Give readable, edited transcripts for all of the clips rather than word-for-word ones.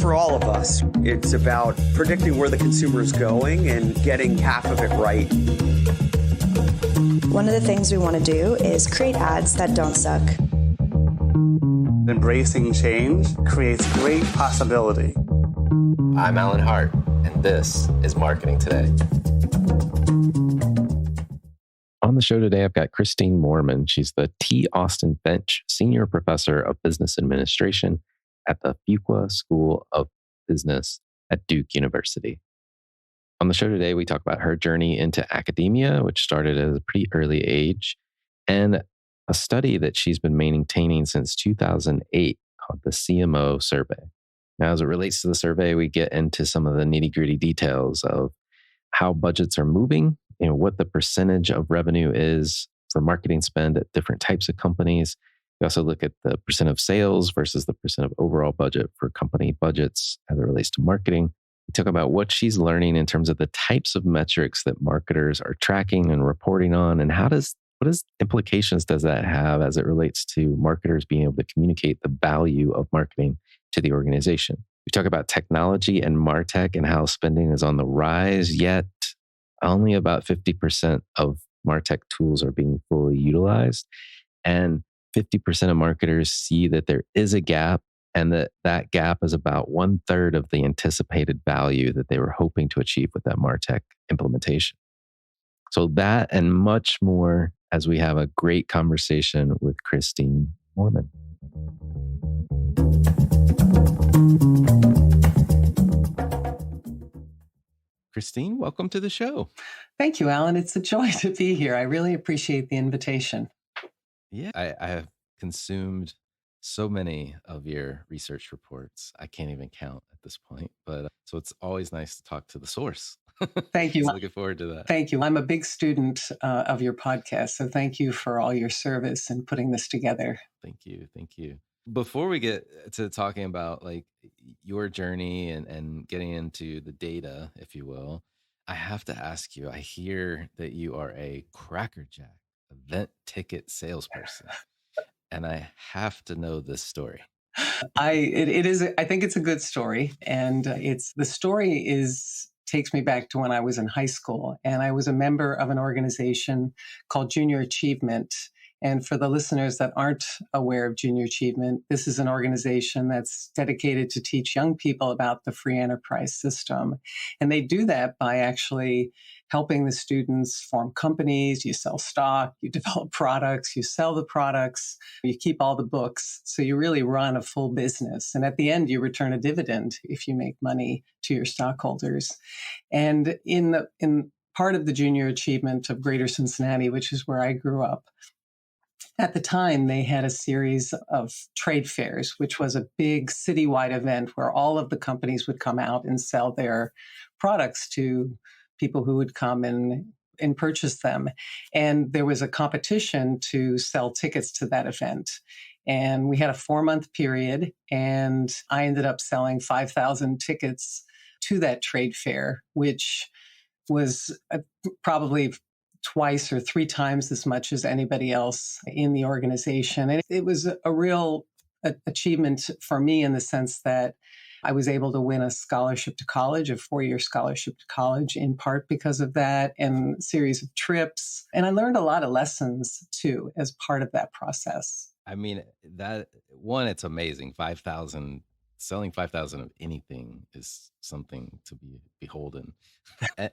for all of us. It's about predicting where the consumer is going and getting half of it right. One of the things we want to do is create ads that don't suck. Embracing change creates great possibility. I'm Alan Hart, and this is Marketing Today. On the show today, I've got Christine Moorman. She's the T. Austin Finch Senior Professor of Business Administration at the Fuqua School of Business at Duke University. On the show today, we talk about her journey into academia, which started at a pretty early age, and a study that she's been maintaining since 2008 called the CMO Survey. Now, as it relates to the survey, we get into some of the nitty-gritty details of how budgets are moving, what the percentage of revenue is for marketing spend at different types of companies. We also look at the percent of sales versus the percent of overall budget for company budgets as it relates to marketing. We talk about what she's learning in terms of the types of metrics that marketers are tracking and reporting on, and what implications does that have as it relates to marketers being able to communicate the value of marketing to the organization. We talk about technology and MarTech and how spending is on the rise, yet only about 50% of MarTech tools are being fully utilized. And 50% of marketers see that there is a gap, and that gap is about 1/3 of the anticipated value that they were hoping to achieve with that MarTech implementation. So that and much more as we have a great conversation with Christine Moorman. Christine, welcome to the show. Thank you, Alan. It's a joy to be here. I really appreciate the invitation. Yeah, I have consumed so many of your research reports. I can't even count at this point, but so it's always nice to talk to the source. Thank you. So looking forward to that. Thank you. I'm a big student of your podcast, so thank you for all your service in putting this together. Thank you. Thank you. Before we get to talking about like your journey and getting into the data, if you will, I have to ask you, I hear that you are a crackerjack event ticket salesperson, and I have to know this story. It is. I think it's a good story, and the story takes me back to when I was in high school, and I was a member of an organization called Junior Achievement. And for the listeners that aren't aware of Junior Achievement, this is an organization that's dedicated to teach young people about the free enterprise system. And they do that by actually helping the students form companies. You sell stock, you develop products, you sell the products, you keep all the books. So you really run a full business. And at the end, you return a dividend if you make money to your stockholders. And in part of the Junior Achievement of Greater Cincinnati, which is where I grew up, at the time, they had a series of trade fairs, which was a big citywide event where all of the companies would come out and sell their products to people who would come and purchase them. And there was a competition to sell tickets to that event. And we had a 4-month period, and I ended up selling 5,000 tickets to that trade fair, which was probably twice or 3 times as much as anybody else in the organization. And it was a real achievement for me in the sense that I was able to win a scholarship to college, a 4-year scholarship to college, in part because of that, and a series of trips. And I learned a lot of lessons, too, as part of that process. I mean, it's amazing. Selling 5,000 of anything is something to be beholden.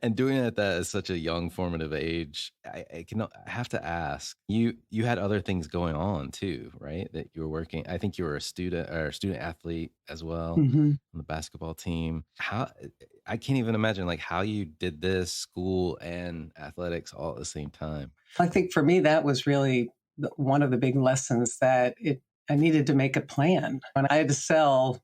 And doing it at such a young formative age, I have to ask, you had other things going on too, right? That you were working, I think you were a student athlete as well, on the basketball team. I can't even imagine like how you did this, school and athletics all at the same time. I think for me, that was really one of the big lessons, that I needed to make a plan. And I had to sell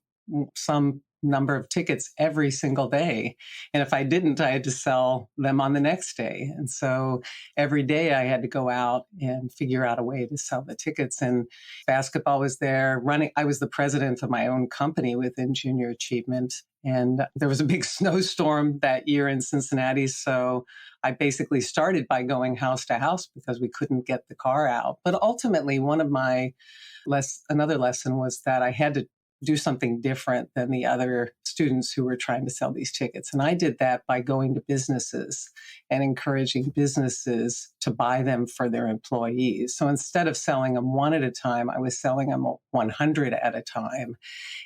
some number of tickets every single day. And if I didn't, I had to sell them on the next day. And so every day I had to go out and figure out a way to sell the tickets. And basketball was there running. I was the president of my own company within Junior Achievement. And there was a big snowstorm that year in Cincinnati. So I basically started by going house to house because we couldn't get the car out. But ultimately, another lesson was that I had to do something different than the other students who were trying to sell these tickets. And I did that by going to businesses and encouraging businesses to buy them for their employees. So instead of selling them one at a time, I was selling them 100 at a time.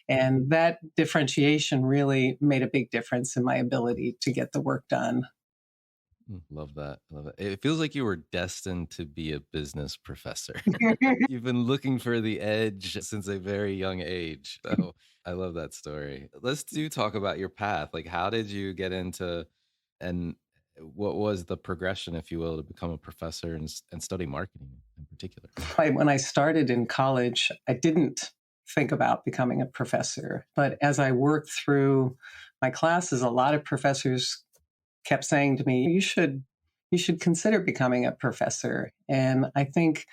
And that differentiation really made a big difference in my ability to get the work done. Love that. Love it. It feels like you were destined to be a business professor. You've been looking for the edge since a very young age. So I love that story. Let's talk about your path. Like, how did you get into, and what was the progression, if you will, to become a professor and study marketing in particular? When I started in college, I didn't think about becoming a professor. But as I worked through my classes, a lot of professors kept saying to me, you should consider becoming a professor. And I think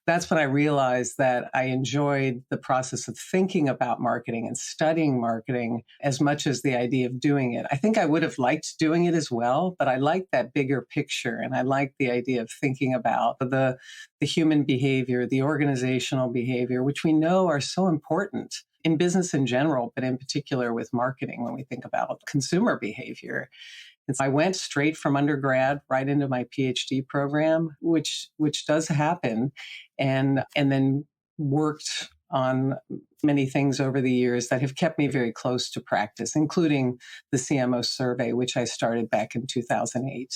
that's when I realized that I enjoyed the process of thinking about marketing and studying marketing as much as the idea of doing it. I think I would have liked doing it as well, but I liked that bigger picture. And I liked the idea of thinking about the human behavior, the organizational behavior, which we know are so important in business in general, but in particular with marketing when we think about consumer behavior. And so I went straight from undergrad right into my PhD program, which does happen, and then worked on many things over the years that have kept me very close to practice, including the CMO Survey, which I started back in 2008.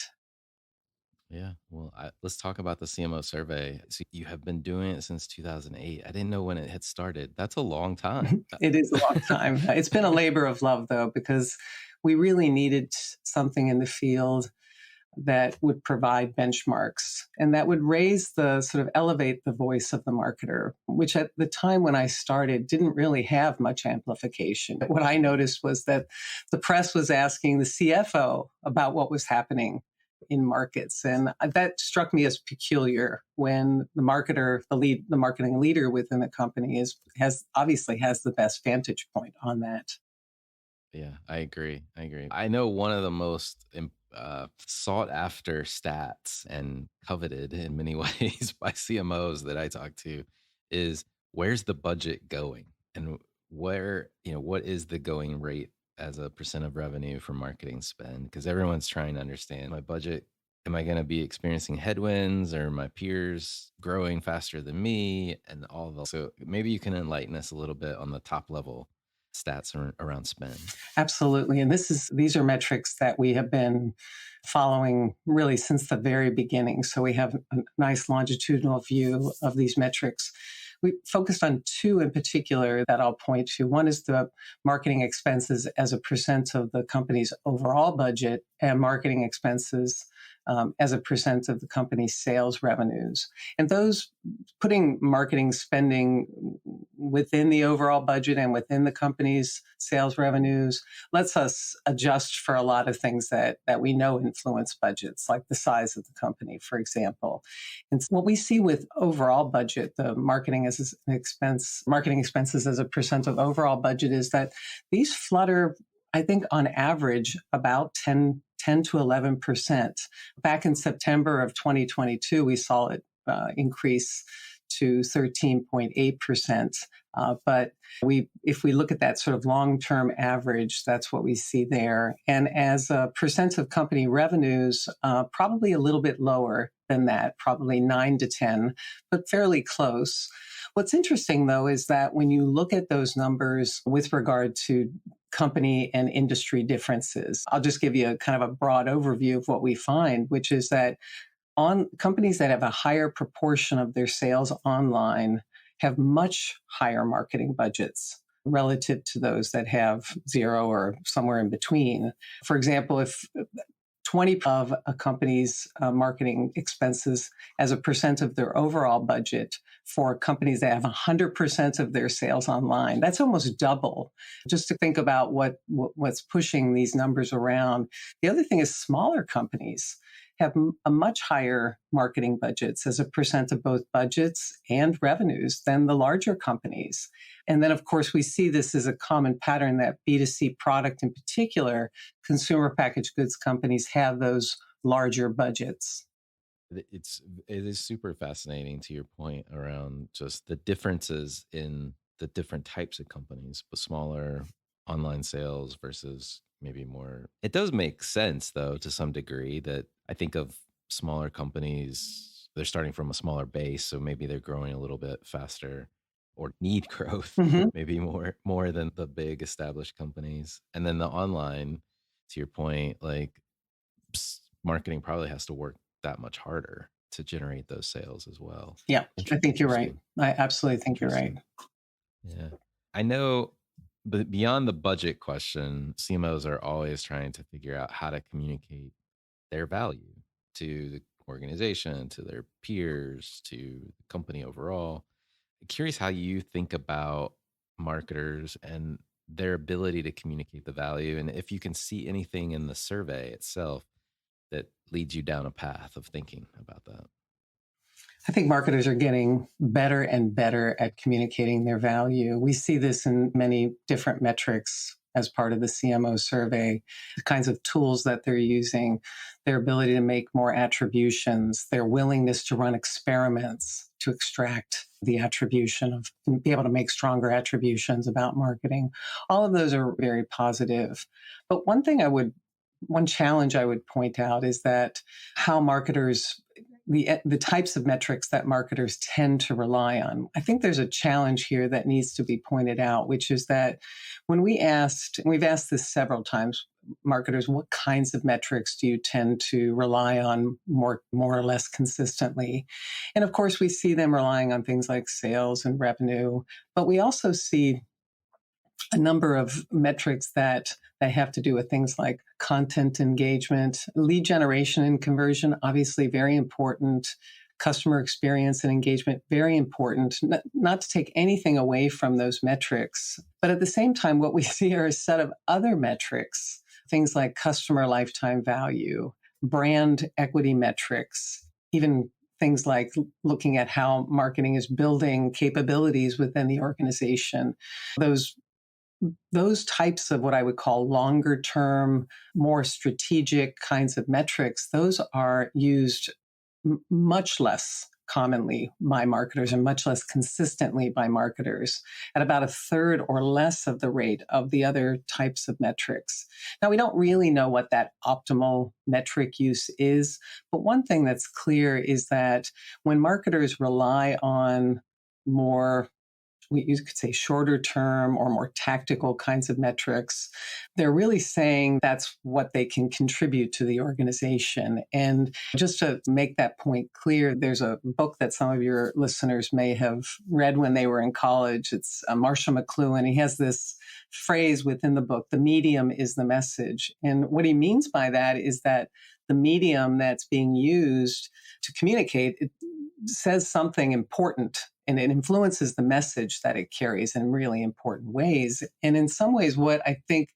Yeah, well, let's talk about the CMO Survey. So you have been doing it since 2008. I didn't know when it had started. That's a long time. It is a long time. It's been a labor of love, though, because we really needed something in the field that would provide benchmarks and that would elevate the voice of the marketer, which at the time when I started didn't really have much amplification. What I noticed was that the press was asking the CFO about what was happening in markets. And that struck me as peculiar when the marketer, the marketing leader within the company has the best vantage point on that. Yeah, I agree. I know one of the most sought after stats and coveted in many ways by CMOs that I talk to is where's the budget going, and what is the going rate as a percent of revenue for marketing spend? Because everyone's trying to understand my budget. Am I going to be experiencing headwinds, or my peers growing faster than me, and all of that? So maybe you can enlighten us a little bit on the top level stats around spend. Absolutely. And these are metrics that we have been following really since the very beginning. So we have a nice longitudinal view of these metrics. We focused on two in particular that I'll point to. One is the marketing expenses as a percent of the company's overall budget, and marketing expenses as a percent of the company's sales revenues. And those, putting marketing spending within the overall budget and within the company's sales revenues, lets us adjust for a lot of things that we know influence budgets, like the size of the company, for example. And what we see with overall budget, the marketing expenses as a percent of overall budget, is that these flutter, I think, on average, about 10 to 11%. Back in September of 2022, we saw it increase to 13.8%. But if we look at that sort of long-term average, that's what we see there. And as a percent of company revenues, probably a little bit lower than that, probably 9 to 10, but fairly close. What's interesting, though, is that when you look at those numbers with regard to company and industry differences, I'll just give you a kind of a broad overview of what we find, which is that on companies that have a higher proportion of their sales online have much higher marketing budgets relative to those that have zero or somewhere in between. For example, if 20% of a company's marketing expenses as a percent of their overall budget for companies that have 100% of their sales online, that's almost double. Just to think about what's pushing these numbers around. The other thing is smaller companies have a much higher marketing budgets as a percent of both budgets and revenues than the larger companies. And then, of course, we see this as a common pattern that B2C product in particular, consumer packaged goods companies have those larger budgets. It is super fascinating to your point around just the differences in the different types of companies, but smaller online sales versus maybe more. It does make sense though, to some degree, that I think of smaller companies, they're starting from a smaller base. So maybe they're growing a little bit faster or need growth, Mhm. maybe more than the big established companies. And then the online, to your point, like marketing probably has to work that much harder to generate those sales as well. Yeah, I think you're right. Interesting. I absolutely think you're right. Interesting. Yeah. I know, but beyond the budget question, CMOs are always trying to figure out how to communicate their value to the organization, to their peers, to the company overall. Curious how you think about marketers and their ability to communicate the value, and if you can see anything in the survey itself that leads you down a path of thinking about that. I think marketers are getting better and better at communicating their value. We see this in many different metrics as part of the CMO survey, the kinds of tools that they're using, their ability to make more attributions, their willingness to run experiments to extract the attribution of, be able to make stronger attributions about marketing. All of those are very positive. But one challenge I would point out is that how marketers, the types of metrics that marketers tend to rely on. I think there's a challenge here that needs to be pointed out, which is that when we've asked this several times, marketers, what kinds of metrics do you tend to rely on more or less consistently? And of course, we see them relying on things like sales and revenue, but we also see a number of metrics that they have to do with things like content engagement, lead generation and conversion, obviously very important, customer experience and engagement, very important, not to take anything away from those metrics. But at the same time, what we see are a set of other metrics, things like customer lifetime value, brand equity metrics, even things like looking at how marketing is building capabilities within the organization. Those types of what I would call longer term, more strategic kinds of metrics, those are used much less commonly by marketers and much less consistently by marketers at about a third or less of the rate of the other types of metrics. Now, we don't really know what that optimal metric use is, but one thing that's clear is that when marketers rely on more, you could say, shorter term or more tactical kinds of metrics, they're really saying that's what they can contribute to the organization. And just to make that point clear, there's a book that some of your listeners may have read when they were in college. It's Marshall McLuhan. He has this phrase within the book, the medium is the message. And what he means by that is that the medium that's being used to communicate, it says something important, and it influences the message that it carries in really important ways. And in some ways, what I think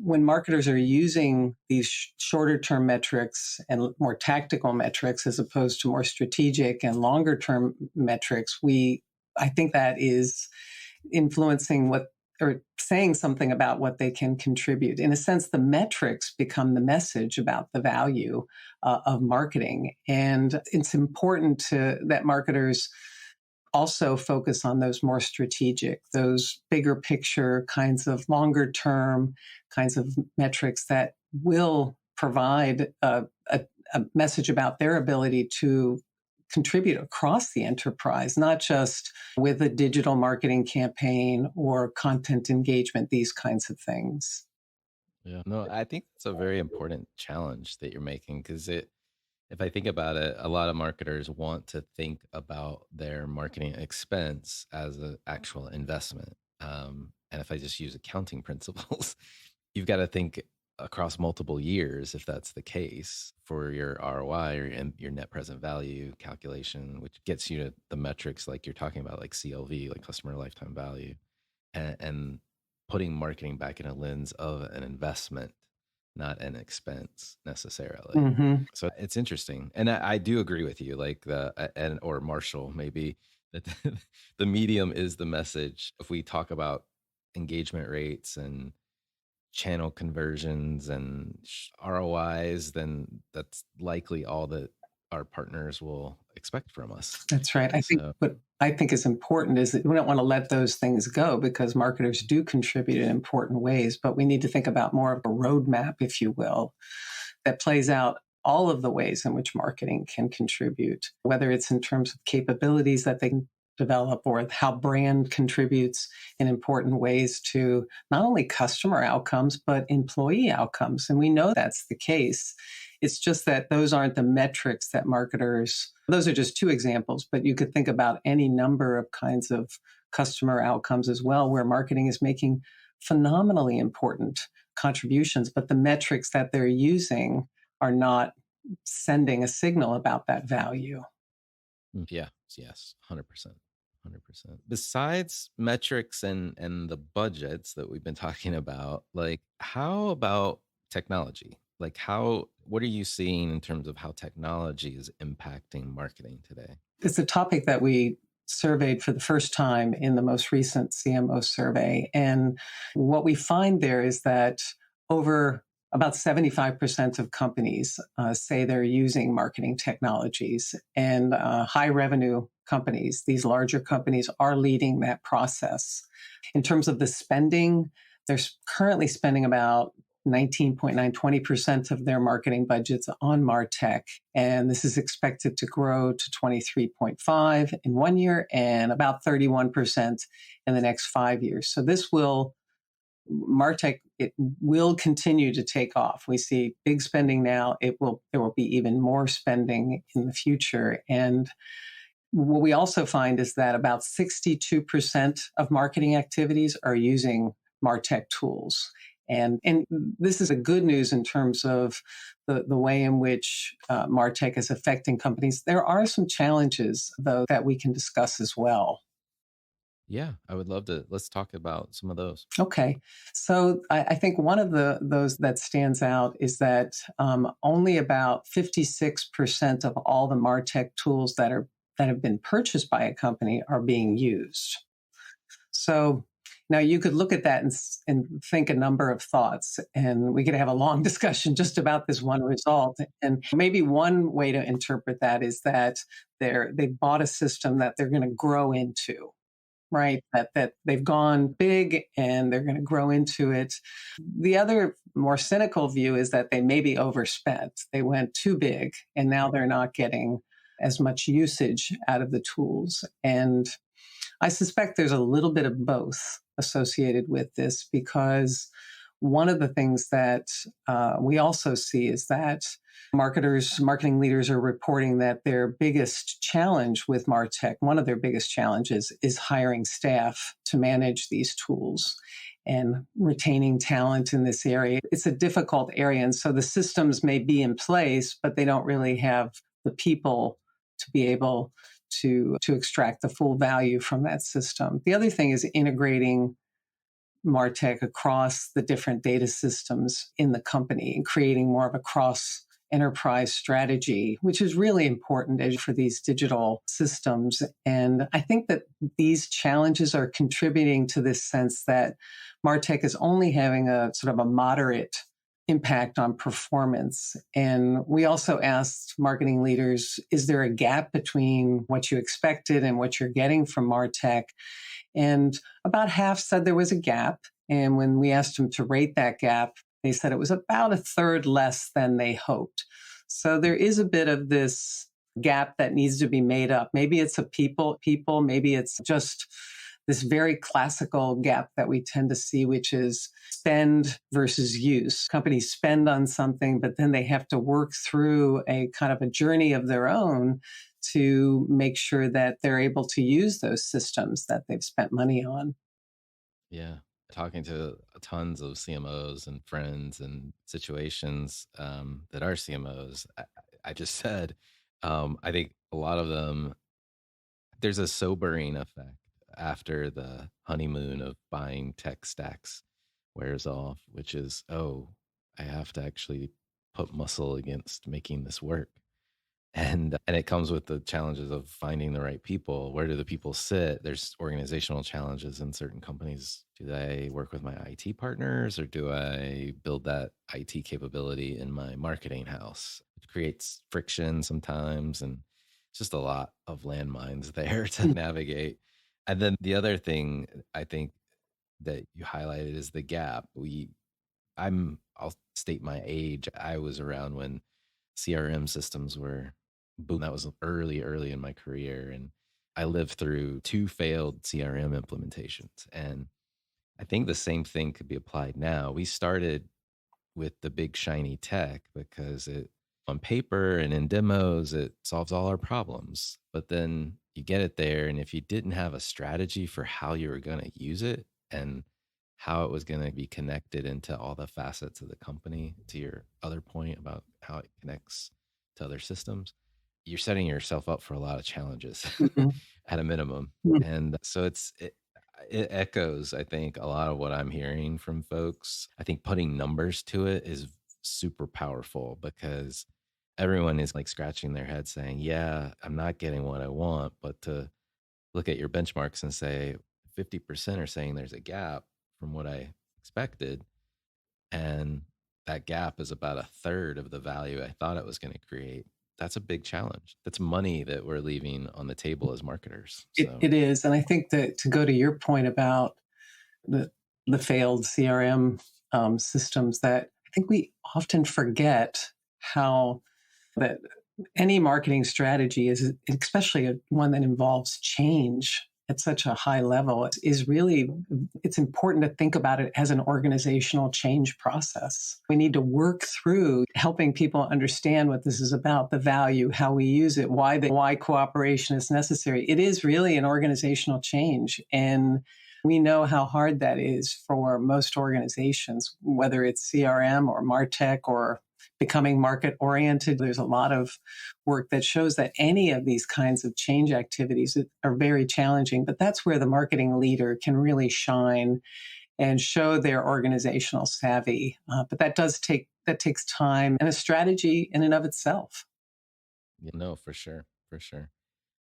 when marketers are using these shorter term metrics and more tactical metrics as opposed to more strategic and longer term metrics, I think that is influencing or saying something about what they can contribute. In a sense, the metrics become the message about the value of marketing. And it's important that marketers also focus on those more strategic, those bigger picture kinds of longer term kinds of metrics that will provide a message about their ability to contribute across the enterprise, not just with a digital marketing campaign or content engagement, these kinds of things. Yeah, no, I think it's a very important challenge that you're making, because if I think about it, a lot of marketers want to think about their marketing expense as an actual investment. And if I just use accounting principles, you've got to think across multiple years, if that's the case, for your ROI or your net present value calculation, which gets you to the metrics like you're talking about, like CLV, like customer lifetime value, and putting marketing back in a lens of an investment, not an expense necessarily. Mm-hmm. So it's interesting. And I do agree with you, like or Marshall, maybe, that the medium is the message. If we talk about engagement rates and channel conversions and ROIs, then that's likely all that our partners will expect from us. That's right. I think what I think is important is that we don't want to let those things go because marketers do contribute in important ways, but we need to think about more of a roadmap, if you will, that plays out all of the ways in which marketing can contribute, whether it's in terms of capabilities that they can develop or how brand contributes in important ways to not only customer outcomes, but employee outcomes. And we know that's the case. It's just that those aren't the metrics that marketers, those are just two examples, but you could think about any number of kinds of customer outcomes as well, where marketing is making phenomenally important contributions, but the metrics that they're using are not sending a signal about that value. Yeah, yes, 100%. 100%. Besides metrics and the budgets that we've been talking about, like how about technology? Like what are you seeing in terms of how technology is impacting marketing today? It's a topic that we surveyed for the first time in the most recent CMO survey. And what we find there is that over about 75% of companies say they're using marketing technologies, and high revenue companies, these larger companies, are leading that process. In terms of the spending, they're currently spending about 20% of their marketing budgets on MarTech. And this is expected to grow to 23.5 in 1 year and about 31% in the next 5 years. So MarTech, it will continue to take off. We see big spending now. There will be even more spending in the future. And what we also find is that about 62% of marketing activities are using MarTech tools. And this is a good news in terms of the way in which MarTech is affecting companies. There are some challenges, though, that we can discuss as well. Yeah, I would love to. Let's talk about some of those. Okay. So I think one of those that stands out is that only about 56% of all the MarTech tools that have been purchased by a company are being used. So now you could look at that and think a number of thoughts, and we could have a long discussion just about this one result. And maybe one way to interpret that is that they bought a system that they're going to grow into. Right, that they've gone big and they're going to grow into it. The other more cynical view is that they maybe overspent. They went too big and now they're not getting as much usage out of the tools. And I suspect there's a little bit of both associated with this, because one of the things that we also see is that marketing leaders are reporting that their biggest challenge with MarTech, one of their biggest challenges, is hiring staff to manage these tools and retaining talent in this area. It's a difficult area. And so the systems may be in place, but they don't really have the people to be able to extract the full value from that system. The other thing is integrating MarTech across the different data systems in the company and creating more of a cross-enterprise strategy, which is really important for these digital systems. And I think that these challenges are contributing to this sense that MarTech is only having a sort of a moderate impact on performance. And we also asked marketing leaders, is there a gap between what you expected and what you're getting from MarTech? And about half said there was a gap. And when we asked them to rate that gap, they said it was about a third less than they hoped. So there is a bit of this gap that needs to be made up. Maybe it's a people, maybe it's just this very classical gap that we tend to see, which is spend versus use. Companies spend on something, but then they have to work through a kind of a journey of their own to make sure that they're able to use those systems that they've spent money on. Yeah. Talking to tons of CMOs and friends and situations that are CMOs, I just said, I think a lot of them, there's a sobering effect after the honeymoon of buying tech stacks wears off, which is, oh, I have to actually put muscle against making this work. And it comes with the challenges of finding the right people. Where do the people sit? There's organizational challenges in certain companies. Do I work with my IT partners, or do I build that IT capability in my marketing house? creates friction sometimes. And it's just a lot of landmines there to navigate. And then the other thing I think that you highlighted is the gap. I'll state my age. I was around when CRM systems were boom. That was early in my career. And I lived through 2 failed CRM implementations. And I think the same thing could be applied now. We started with the big shiny tech because on paper and in demos, it solves all our problems. But then you get it there. And if you didn't have a strategy for how you were going to use it and how it was going to be connected into all the facets of the company, to your other point about how it connects to other systems, you're setting yourself up for a lot of challenges at a minimum. And so it echoes, I think, a lot of what I'm hearing from folks. I think putting numbers to it is super powerful because everyone is like scratching their head saying, yeah, I'm not getting what I want. But to look at your benchmarks and say 50% are saying there's a gap from what I expected. And that gap is about a third of the value I thought it was going to create. That's a big challenge. That's money that we're leaving on the table as marketers. So. It is. And I think that to go to your point about the failed CRM systems, that I think we often forget how that any marketing strategy is, especially one that involves change at such a high level, is really, it's important to think about it as an organizational change process. We need to work through helping people understand what this is about, the value, how we use it, why cooperation is necessary. It is really an organizational change. And we know how hard that is for most organizations, whether it's CRM or MarTech or becoming market oriented. There's a lot of work that shows that any of these kinds of change activities are very challenging, but that's where the marketing leader can really shine and show their organizational savvy. But that takes time and a strategy in and of itself. No, for sure.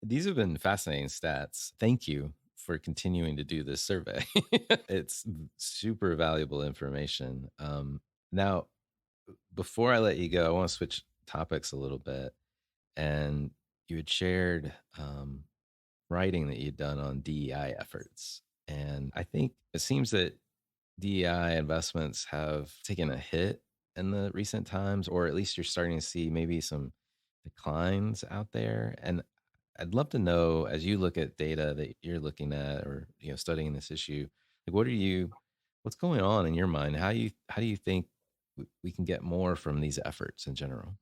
These have been fascinating stats. Thank you for continuing to do this survey. It's super valuable information. Now, before I let you go, I want to switch topics a little bit. And you had shared writing that you'd done on DEI efforts. And I think it seems that DEI investments have taken a hit in the recent times, or at least you're starting to see maybe some declines out there. And I'd love to know, as you look at data that you're looking at or studying this issue, like what's going on in your mind? How do you think we can get more from these efforts in general?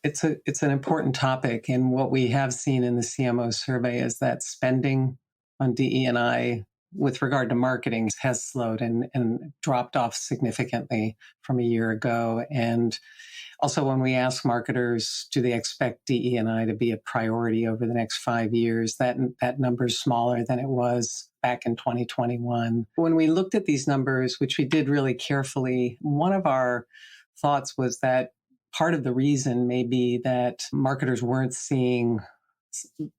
It's an important topic, and what we have seen in the CMO survey is that spending on DE&I with regard to marketing has slowed and dropped off significantly from a year ago. And also, when we ask marketers, do they expect DE&I to be a priority over the next 5 years, that number is smaller than it was back in 2021. When we looked at these numbers, which we did really carefully, one of our thoughts was that part of the reason may be that marketers weren't seeing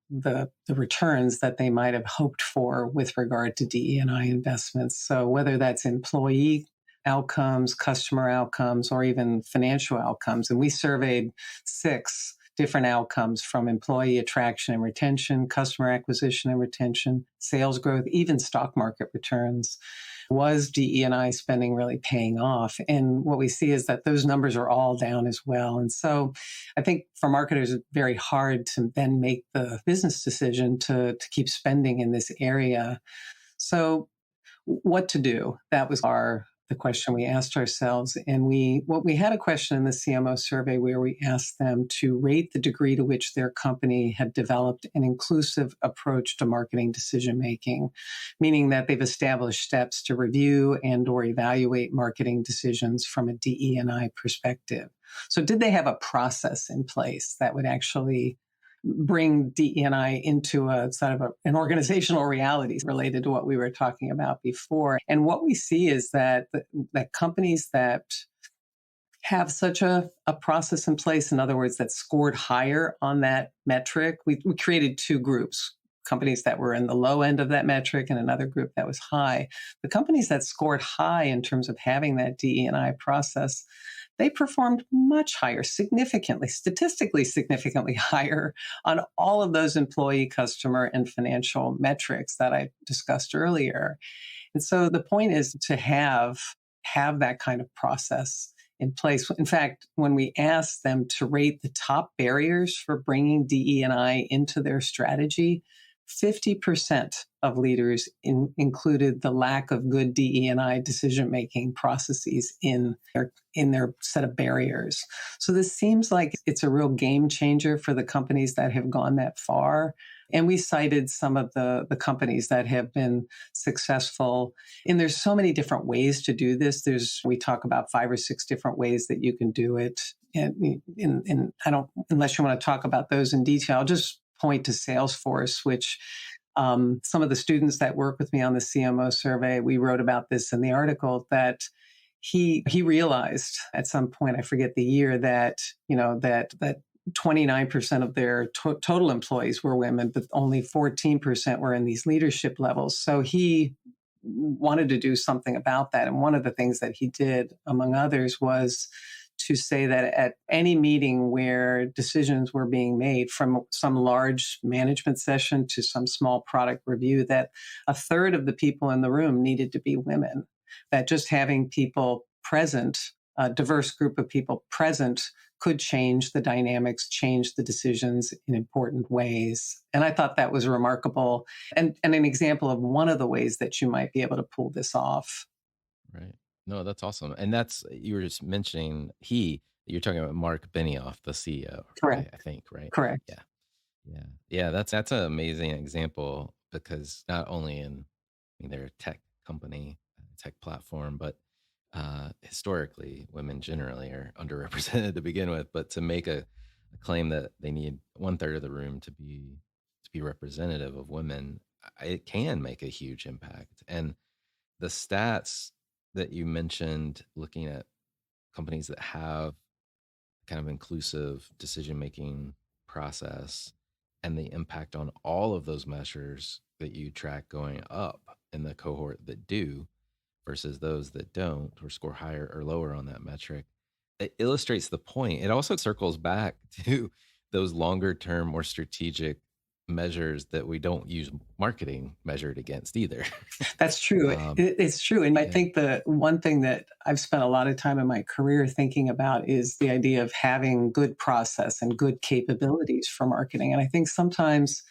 the returns that they might have hoped for with regard to DE&I investments. So whether that's employee outcomes, customer outcomes, or even financial outcomes. And we surveyed 6 different outcomes from employee attraction and retention, customer acquisition and retention, sales growth, even stock market returns. Was DE&I spending really paying off? And what we see is that those numbers are all down as well. And so I think for marketers, it's very hard to then make the business decision to keep spending in this area. So what to do? That was the question we asked ourselves. And we had a question in the CMO survey where we asked them to rate the degree to which their company had developed an inclusive approach to marketing decision-making, meaning that they've established steps to review and or evaluate marketing decisions from a DE&I perspective. So did they have a process in place that would actually bring DE&I into a sort of an organizational reality related to what we were talking about before? And what we see is that companies that have such a process in place, in other words, that scored higher on that metric, we created 2 groups, companies that were in the low end of that metric and another group that was high. The companies that scored high in terms of having that DE&I process, they performed much higher, significantly, statistically significantly higher on all of those employee, customer, and financial metrics that I discussed earlier. And so the point is to have that kind of process in place. In fact, when we asked them to rate the top barriers for bringing DE&I into their strategy, 50% of leaders included the lack of good DE&I decision-making processes in their set of barriers. So this seems like it's a real game changer for the companies that have gone that far. And we cited some of the companies that have been successful. And there's so many different ways to do this. We talk about 5 or 6 different ways that you can do it. And I don't, unless you want to talk about those in detail, I'll just point to Salesforce, which some of the students that work with me on the CMO survey, we wrote about this in the article, that he realized at some point, I forget the year, that, that 29% of their total employees were women, but only 14% were in these leadership levels. So he wanted to do something about that. And one of the things that he did, among others, was to say that at any meeting where decisions were being made, from some large management session to some small product review, that a third of the people in the room needed to be women, that just having people present, a diverse group of people present, could change the dynamics, change the decisions in important ways. And I thought that was remarkable and an example of one of the ways that you might be able to pull this off. Right. No, that's awesome. And you were just mentioning you're talking about Mark Benioff, the CEO, Correct. I think, right? Correct. Yeah. Yeah. Yeah. That's an amazing example, because not only they're a tech company, a tech platform, but historically women generally are underrepresented to begin with, but to make a claim that they need 1/3 of the room to be representative of women, it can make a huge impact. And the stats that you mentioned, looking at companies that have kind of inclusive decision-making process and the impact on all of those measures that you track going up in the cohort that do versus those that don't, or score higher or lower on that metric, it illustrates the point. It also circles back to those longer term, more strategic measures that we don't use marketing measured against either. That's true. It's true. And I think the one thing that I've spent a lot of time in my career thinking about is the idea of having good process and good capabilities for marketing. And I think sometimes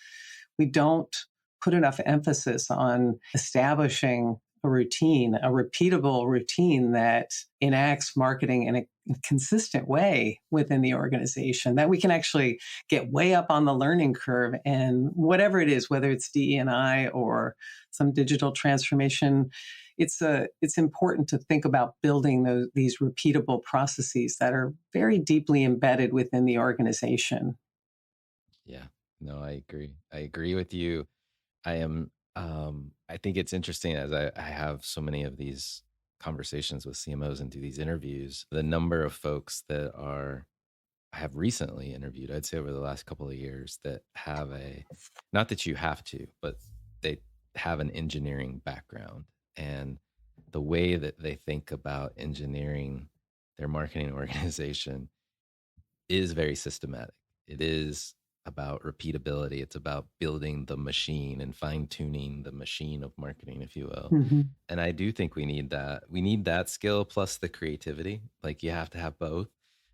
we don't put enough emphasis on establishing a routine, a repeatable routine that enacts marketing in a consistent way within the organization, that we can actually get way up on the learning curve. And whatever it is, whether it's DE&I or some digital transformation, it's important to think about building these repeatable processes that are very deeply embedded within the organization. Yeah, no, I agree. I agree with you. I think it's interesting, as I have so many of these conversations with CMOs and do these interviews, the number of folks that I have recently interviewed, I'd say over the last couple of years, that have not that you have to, but they have an engineering background, and the way that they think about engineering their marketing organization is very systematic. It is about repeatability. It's about building the machine and fine tuning the machine of marketing, if you will. Mm-hmm. And I do think we need that. We need that skill plus the creativity. Like, you have to have both.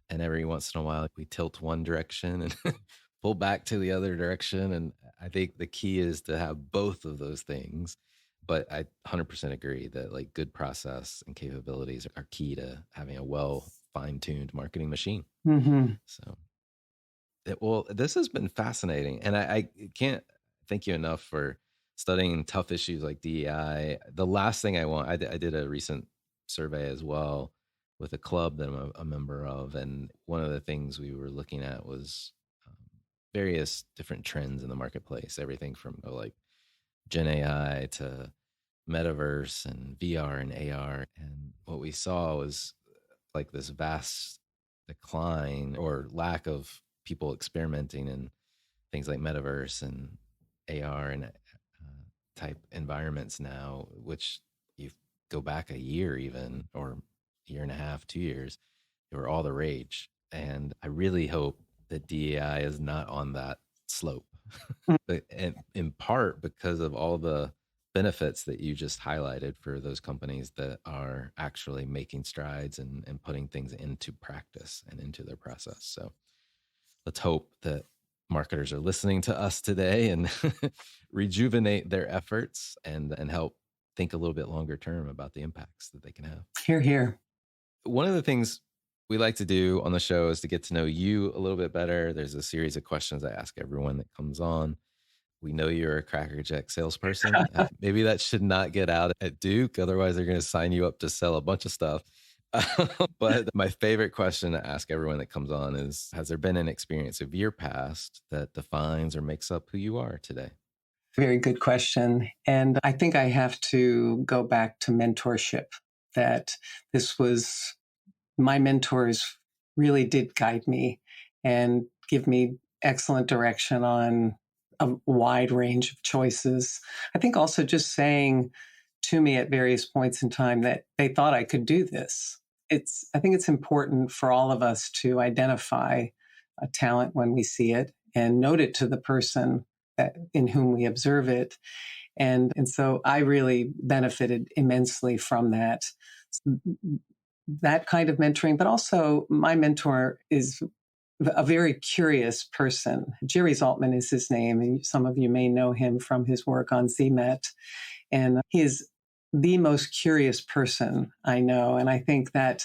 And every once in a while, we tilt one direction and pull back to the other direction. And I think the key is to have both of those things. But I 100% agree that like good process and capabilities are key to having a well fine-tuned marketing machine. Mm-hmm. So, well, this has been fascinating, and I can't thank you enough for studying tough issues like DEI. The last thing I did a recent survey as well with a club that I'm a member of, and one of the things we were looking at was various different trends in the marketplace, everything from like Gen AI to metaverse and VR and AR. And what we saw was like this vast decline or lack of people experimenting in things like metaverse and AR and type environments now, which you go back a year even, or a year and a half, 2 years, they were all the rage. And I really hope that DEI is not on that slope. But, and in part because of all the benefits that you just highlighted for those companies that are actually making strides and putting things into practice and into their process. So let's hope that marketers are listening to us today and rejuvenate their efforts and help think a little bit longer term about the impacts that they can have. Hear, hear. One of the things we like to do on the show is to get to know you a little bit better. There's a series of questions I ask everyone that comes on. We know you're a crackerjack salesperson. Maybe that should not get out at Duke. Otherwise, they're going to sign you up to sell a bunch of stuff. But my favorite question to ask everyone that comes on is, has there been an experience of your past that defines or makes up who you are today? Very good question. And I think I have to go back to mentorship, that this was my mentors really did guide me and give me excellent direction on a wide range of choices. I think also just saying to me at various points in time that they thought I could do this. I think it's important for all of us to identify a talent when we see it and note it to the person in whom we observe it. And so I really benefited immensely from that kind of mentoring. But also my mentor is a very curious person. Jerry Zaltman is his name, and some of you may know him from his work on ZMET. And he is the most curious person I know. And I think that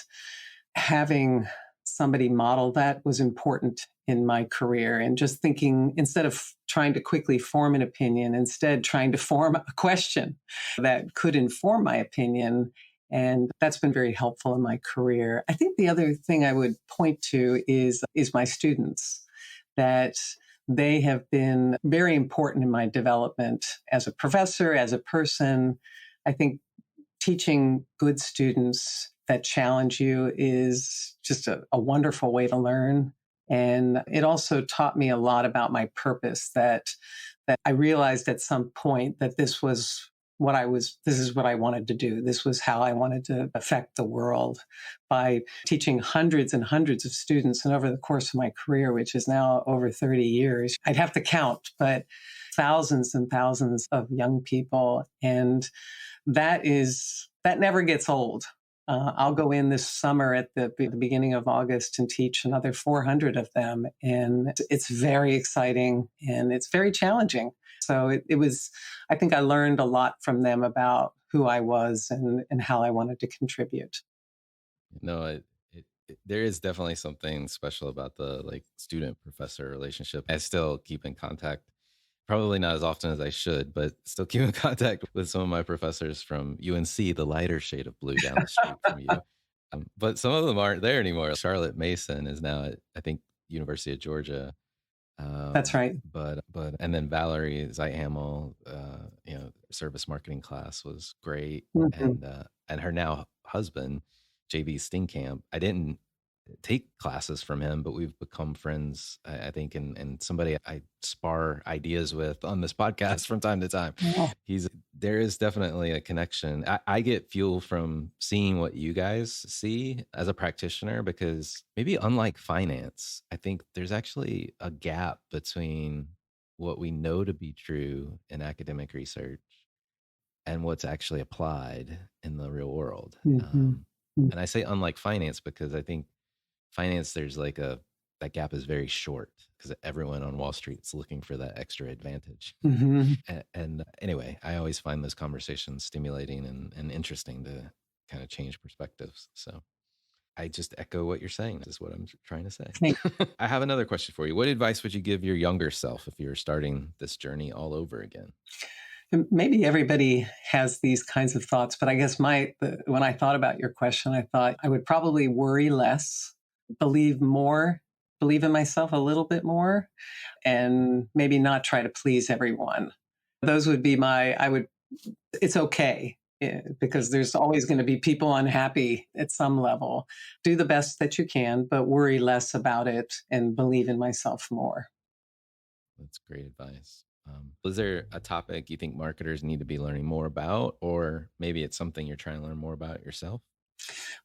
having somebody model that was important in my career, and just thinking, instead of trying to quickly form an opinion, instead trying to form a question that could inform my opinion. And that's been very helpful in my career. I think the other thing I would point to is my students, that they have been very important in my development as a professor, as a person. I think teaching good students that challenge you is just a wonderful way to learn. And it also taught me a lot about my purpose, that I realized at some point that this is what I wanted to do. This was how I wanted to affect the world, by teaching hundreds and hundreds of students. And over the course of my career, which is now over 30 years, I'd have to count, but thousands and thousands of young people. And that never gets old. I'll go in this summer at the beginning of August and teach another 400 of them. And it's very exciting and it's very challenging. So I think I learned a lot from them about who I was and how I wanted to contribute. No, there is definitely something special about the student professor relationship. I still keep in contact, probably not as often as I should, but still keep in contact with some of my professors from UNC, the lighter shade of blue down the street from you. But some of them aren't there anymore. Charlotte Mason is now at, I think, University of Georgia. That's right. But and then Valerie Zeithamel, service marketing class was great, and her now husband, JB Steenkamp. I didn't take classes from him, but we've become friends, I think, and somebody I spar ideas with on this podcast from time to time. Yeah. There is definitely a connection. I get fuel from seeing what you guys see as a practitioner, because maybe unlike finance, I think there's actually a gap between what we know to be true in academic research and what's actually applied in the real world. And I say unlike finance because I think finance, there's that gap is very short because everyone on Wall Street is looking for that extra advantage. And anyway, I always find those conversations stimulating and interesting to kind of change perspectives. So I just echo what you're saying. This is what I'm trying to say. I have another question for you. What advice would you give your younger self if you're starting this journey all over again? Maybe everybody has these kinds of thoughts, but I guess when I thought about your question, I thought I would probably worry less, believe in myself a little bit more, and maybe not try to please everyone. Those would be it's okay, because there's always going to be people unhappy at some level. Do the best that you can, but worry less about it and believe in myself more. That's great advice. Is there a topic you think marketers need to be learning more about, or maybe it's something you're trying to learn more about yourself?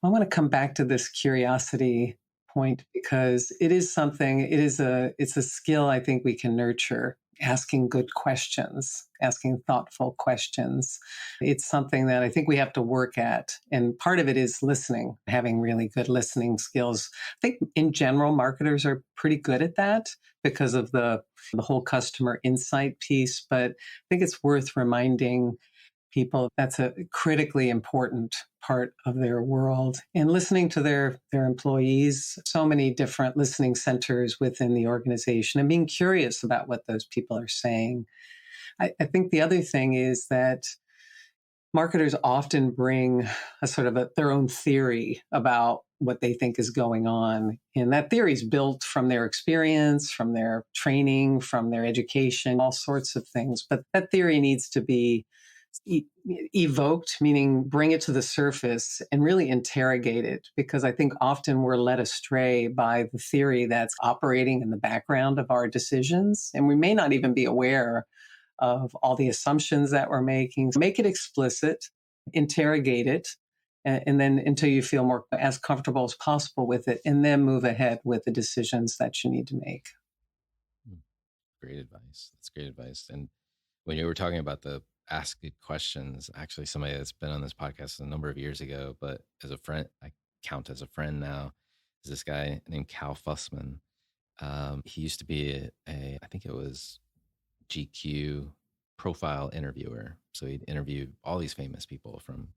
I want to come back to this curiosity point because it is something, it's a skill I think we can nurture, asking good questions, asking thoughtful questions. It's something that I think we have to work at. And part of it is listening, having really good listening skills. I think in general, marketers are pretty good at that because of the whole customer insight piece. But I think it's worth reminding people that's a critically important part of their world, and listening to their employees, so many different listening centers within the organization, and being curious about what those people are saying. I think the other thing is that marketers often bring a sort of their own theory about what they think is going on. And that theory is built from their experience, from their training, from their education, all sorts of things. But that theory needs to be evoked, meaning bring it to the surface and really interrogate it, because I think often we're led astray by the theory that's operating in the background of our decisions. And we may not even be aware of all the assumptions that we're making. Make it explicit, interrogate it, and then until you feel more as comfortable as possible with it, and then move ahead with the decisions that you need to make. Great advice. That's great advice. And when you were talking about the ask good questions, actually somebody that's been on this podcast a number of years ago, but as a friend, I count as a friend now, is this guy named Cal Fussman. He used to be I think it was GQ profile interviewer. So he'd interview all these famous people, from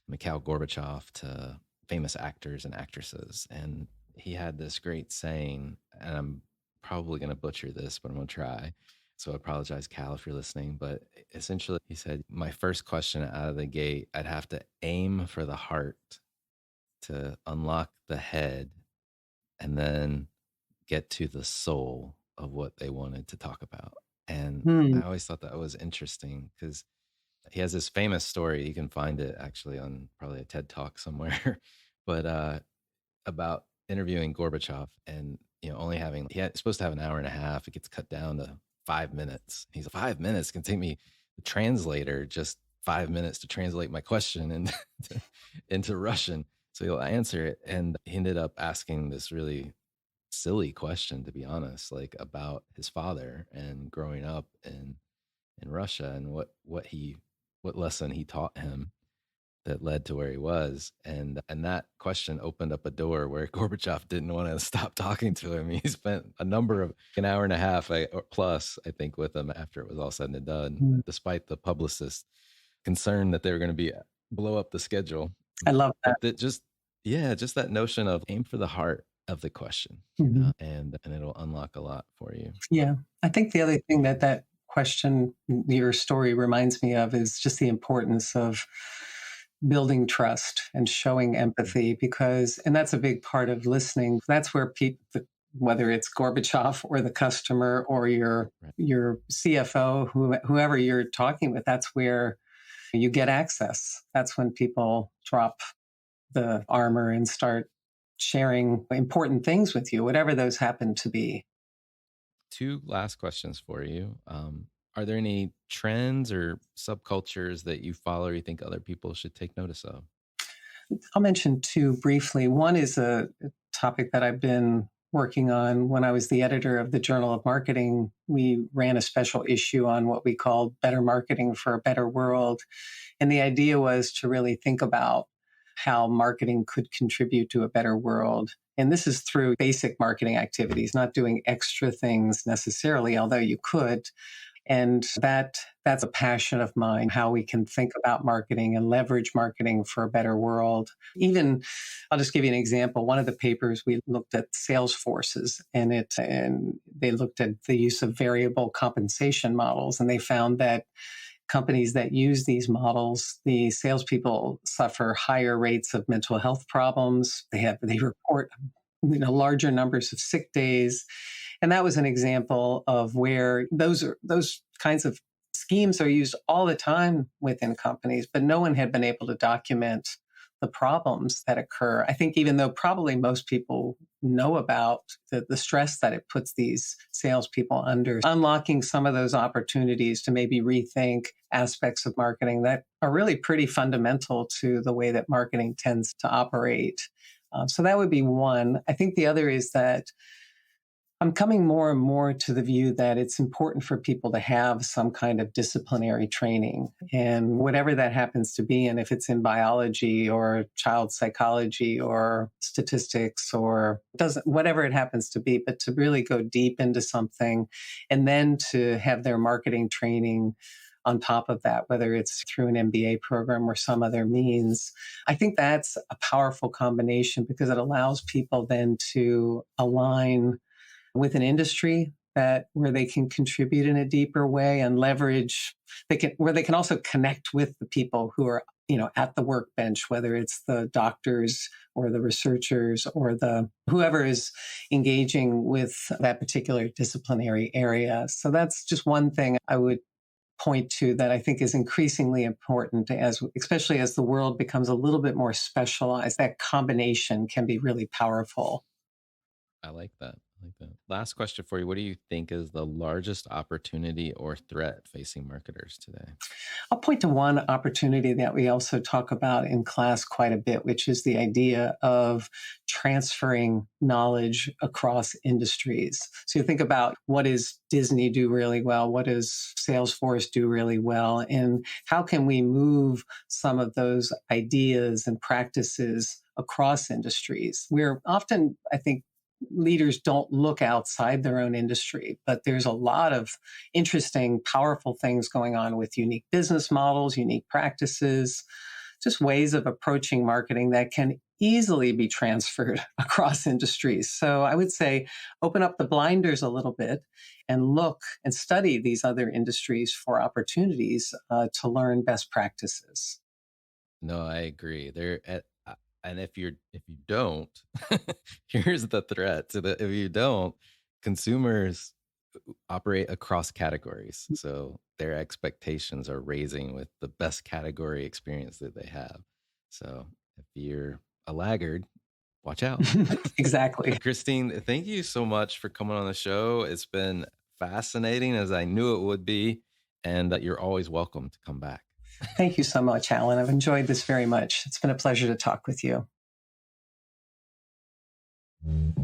Mikhail Gorbachev to famous actors and actresses. And he had this great saying, and I'm probably going to butcher this, but I'm going to try. So I apologize, Cal, if you're listening. But essentially, he said, my first question out of the gate, I'd have to aim for the heart to unlock the head and then get to the soul of what they wanted to talk about. And I always thought that was interesting because he has this famous story. You can find it actually on probably a TED Talk somewhere, but about interviewing Gorbachev, and only having supposed to have an hour and a half. It gets cut down to 5 minutes. He's like, 5 minutes can take me, the translator, just 5 minutes to translate my question into Russian. So he'll answer it. And he ended up asking this really silly question, to be honest, like about his father and growing up in Russia, and what lesson he taught him that led to where he was. And that question opened up a door where Gorbachev didn't want to stop talking to him. He spent an hour and a half or plus, I think, with him after it was all said and done, despite the publicist's concern that they were going to blow up the schedule. I love that. Just that notion of aim for the heart of the question, and it'll unlock a lot for you. Yeah. I think the other thing that question, your story, reminds me of is just the importance of building trust and showing empathy, and that's a big part of listening. That's where people, whether it's Gorbachev or the customer or your CFO, whoever you're talking with, that's where you get access. That's when people drop the armor and start sharing important things with you, whatever those happen to be. 2 last questions for you. Are there any trends or subcultures that you follow or you think other people should take notice of? I'll mention 2 briefly. One is a topic that I've been working on. When I was the editor of the Journal of Marketing, we ran a special issue on what we called Better Marketing for a Better World. And the idea was to really think about how marketing could contribute to a better world. And this is through basic marketing activities, not doing extra things necessarily, although you could. And that's a passion of mine, how we can think about marketing and leverage marketing for a better world. Even, I'll just give you an example. One of the papers, we looked at sales forces, and they looked at the use of variable compensation models. And they found that companies that use these models, the salespeople suffer higher rates of mental health problems. They report larger numbers of sick days. And that was an example of where those kinds of schemes are used all the time within companies, but no one had been able to document the problems that occur. I think even though probably most people know about the stress that it puts these salespeople under, unlocking some of those opportunities to maybe rethink aspects of marketing that are really pretty fundamental to the way that marketing tends to operate. So that would be one. I think the other is that I'm coming more and more to the view that it's important for people to have some kind of disciplinary training, and whatever that happens to be, and if it's in biology or child psychology or statistics or whatever it happens to be, but to really go deep into something and then to have their marketing training on top of that, whether it's through an MBA program or some other means. I think that's a powerful combination because it allows people then to align with an industry where they can contribute in a deeper way and leverage, where they can also connect with the people who are, at the workbench, whether it's the doctors or the researchers or whoever is engaging with that particular disciplinary area. So that's just one thing I would point to that I think is increasingly important, especially as the world becomes a little bit more specialized. That combination can be really powerful. I like that. Last question for you. What do you think is the largest opportunity or threat facing marketers today? I'll point to one opportunity that we also talk about in class quite a bit, which is the idea of transferring knowledge across industries. So you think about, what does Disney do really well? What does Salesforce do really well? And how can we move some of those ideas and practices across industries? We're often, I think, leaders don't look outside their own industry, but there's a lot of interesting, powerful things going on with unique business models, unique practices, just ways of approaching marketing that can easily be transferred across industries. So I would say open up the blinders a little bit and look and study these other industries for opportunities to learn best practices. No, I agree. And if you don't, here's the threat. So that if you don't, consumers operate across categories. So their expectations are raising with the best category experience that they have. So if you're a laggard, watch out. Exactly. Christine, thank you so much for coming on the show. It's been fascinating, as I knew it would be. And you're always welcome to come back. Thank you so much, Alan. I've enjoyed this very much. It's been a pleasure to talk with you.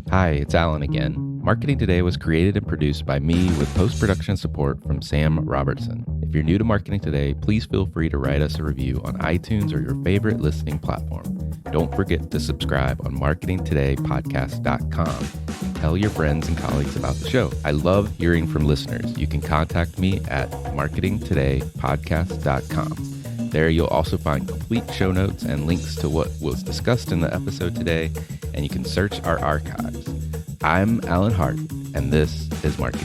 Hi, it's Alan again. Marketing Today was created and produced by me with post-production support from Sam Robertson. If you're new to Marketing Today, please feel free to write us a review on iTunes or your favorite listening platform. Don't forget to subscribe on marketingtodaypodcast.com and tell your friends and colleagues about the show. I love hearing from listeners. You can contact me at marketingtodaypodcast.com. There you'll also find complete show notes and links to what was discussed in the episode today, and you can search our archives. I'm Alan Hart, and this is Marketing.